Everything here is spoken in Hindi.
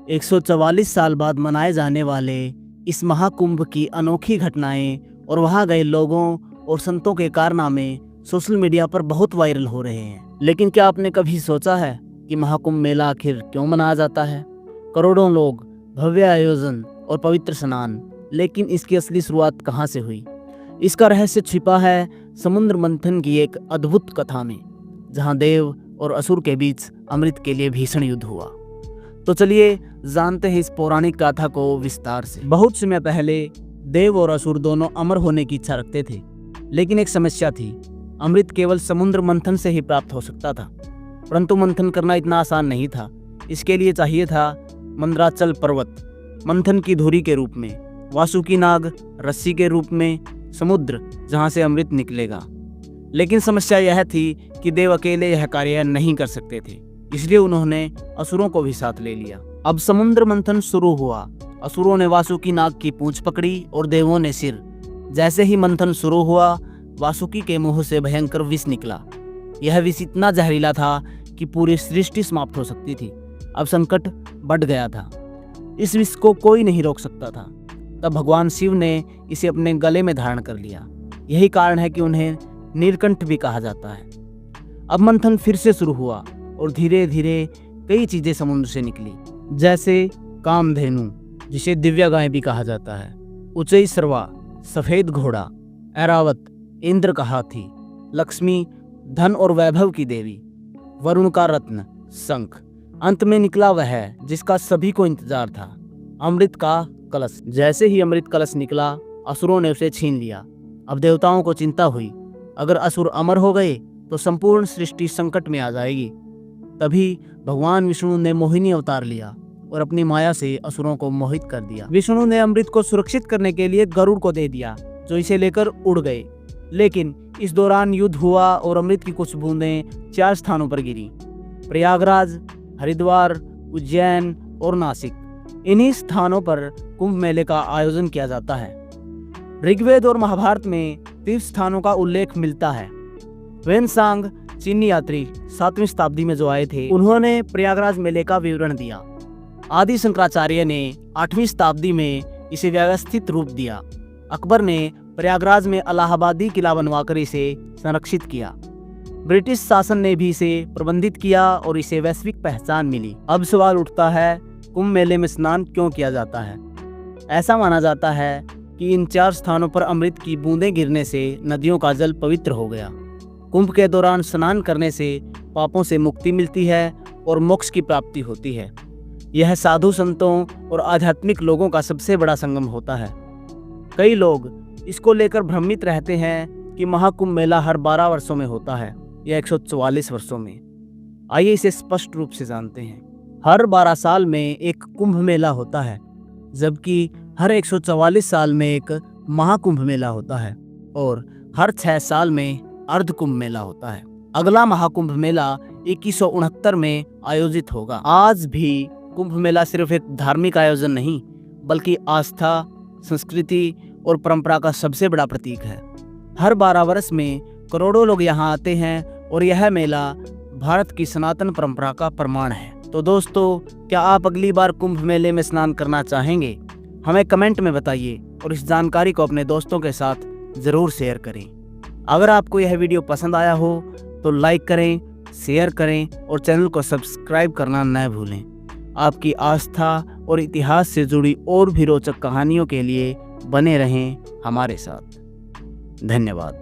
144 साल बाद मनाए जाने वाले इस महाकुंभ की अनोखी घटनाएं और वहां गए लोगों और संतों के कारनामे सोशल मीडिया पर बहुत वायरल हो रहे हैं। लेकिन क्या आपने कभी सोचा है कि महाकुंभ मेला आखिर क्यों मनाया जाता है? करोड़ों लोग, भव्य आयोजन और पवित्र स्नान, लेकिन इसकी असली शुरुआत कहाँ से हुई? इसका रहस्य छिपा है समुद्र मंथन की एक अद्भुत कथा में, जहाँ देव और असुर के बीच अमृत के लिए भीषण युद्ध हुआ। तो चलिए जानते हैं इस पौराणिक गाथा को विस्तार से। बहुत समय पहले देव और असुर दोनों अमर होने की इच्छा रखते थे, लेकिन एक समस्या थी। अमृत केवल समुद्र मंथन से ही प्राप्त हो सकता था, परंतु मंथन करना इतना आसान नहीं था। इसके लिए चाहिए था मंदराचल पर्वत मंथन की धुरी के रूप में, वासुकी नाग रस्सी के रूप में, समुद्र जहां से अमृत निकलेगा। लेकिन समस्या यह थी कि देव अकेले यह कार्य नहीं कर सकते थे, इसलिए उन्होंने असुरों को भी साथ ले लिया। अब समुद्र मंथन शुरू हुआ। असुरों ने वासुकी नाग की पूंछ पकड़ी और देवों ने सिर। जैसे ही मंथन शुरू हुआ, वासुकी के मुंह से भयंकर विष निकला। यह विष इतना जहरीला था कि पूरी सृष्टि समाप्त हो सकती थी। अब संकट बढ़ गया था। इस विष को कोई नहीं रोक सकता था। तब भगवान शिव ने इसे अपने गले में धारण कर लिया। यही कारण है कि उन्हें नीलकंठ भी कहा जाता है। अब मंथन फिर से शुरू हुआ और धीरे धीरे कई चीजें समुद्र से निकली, जैसे कामधेनु, जिसे दिव्या गाय भी कहा जाता है, उचई सर्वा, सफेद घोड़ा, ऐरावत, इंद्र का हाथी, लक्ष्मी, धन और वैभव की देवी, वरुण का रत्न, शंख। अंत में निकला वह जिसका सभी को इंतजार था, अमृत का कलश। जैसे ही अमृत कलश निकला, असुरों ने उसे छीन लिया। अब देवताओं को चिंता हुई, अगर असुर अमर हो गए तो संपूर्ण सृष्टि संकट में आ जाएगी। तभी भगवान विष्णु ने मोहिनी अवतार लिया और अपनी माया से असुरों को मोहित कर दिया। विष्णु ने अमृत को सुरक्षित करने के लिए गरुड़ को दे दिया, जो इसे लेकर उड़ गए। लेकिन इस दौरान युद्ध हुआ और अमृत की कुछ बूंदें 4 स्थानों पर गिरी: प्रयागराज, हरिद्वार, उज्जैन और नासिक। इन्हीं स्थानों पर कुंभ मेले का आयोजन किया जाता है। ऋग्वेद और महाभारत में तीर्थ स्थानों का उल्लेख मिलता है। वेनसांग, चीनी यात्री 7वीं शताब्दी में जो आए थे, उन्होंने प्रयागराज मेले का विवरण दिया। आदि शंकराचार्य ने 8वीं शताब्दी में इसे व्यवस्थित रूप दिया। अकबर ने प्रयागराज में इलाहाबादी किला बनवाकर इसे संरक्षित किया। ब्रिटिश शासन ने भी इसे प्रबंधित किया और इसे वैश्विक पहचान मिली। अब सवाल उठता है, कुंभ मेले में स्नान क्यों किया जाता है? ऐसा माना जाता है कि इन 4 स्थानों पर अमृत की बूंदें गिरने से नदियों का जल पवित्र हो गया। कुंभ के दौरान स्नान करने से पापों से मुक्ति मिलती है और मोक्ष की प्राप्ति होती है। यह साधु संतों और आध्यात्मिक लोगों का सबसे बड़ा संगम होता है। कई लोग इसको लेकर भ्रमित रहते हैं कि महाकुंभ मेला हर 12 वर्षों में होता है या 144 वर्षों में। आइए इसे स्पष्ट रूप से जानते हैं। हर 12 साल में एक कुंभ मेला होता है, जबकि हर 144 साल में एक महाकुंभ मेला होता है और हर 6 साल में अर्ध कुंभ मेला होता है। अगला महाकुंभ मेला 2169 में आयोजित होगा। आज भी कुंभ मेला सिर्फ एक धार्मिक आयोजन नहीं, बल्कि आस्था, संस्कृति और परंपरा का सबसे बड़ा प्रतीक है। हर 12 वर्ष में करोड़ों लोग यहाँ आते हैं और यह मेला भारत की सनातन परंपरा का प्रमाण है। तो दोस्तों, क्या आप अगली बार कुंभ मेले में स्नान करना चाहेंगे? हमें कमेंट में बताइए और इस जानकारी को अपने दोस्तों के साथ ज़रूर शेयर करें। अगर आपको यह वीडियो पसंद आया हो तो लाइक करें, शेयर करें और चैनल को सब्सक्राइब करना न भूलें। आपकी आस्था और इतिहास से जुड़ी और भी रोचक कहानियों के लिए बने रहें हमारे साथ। धन्यवाद।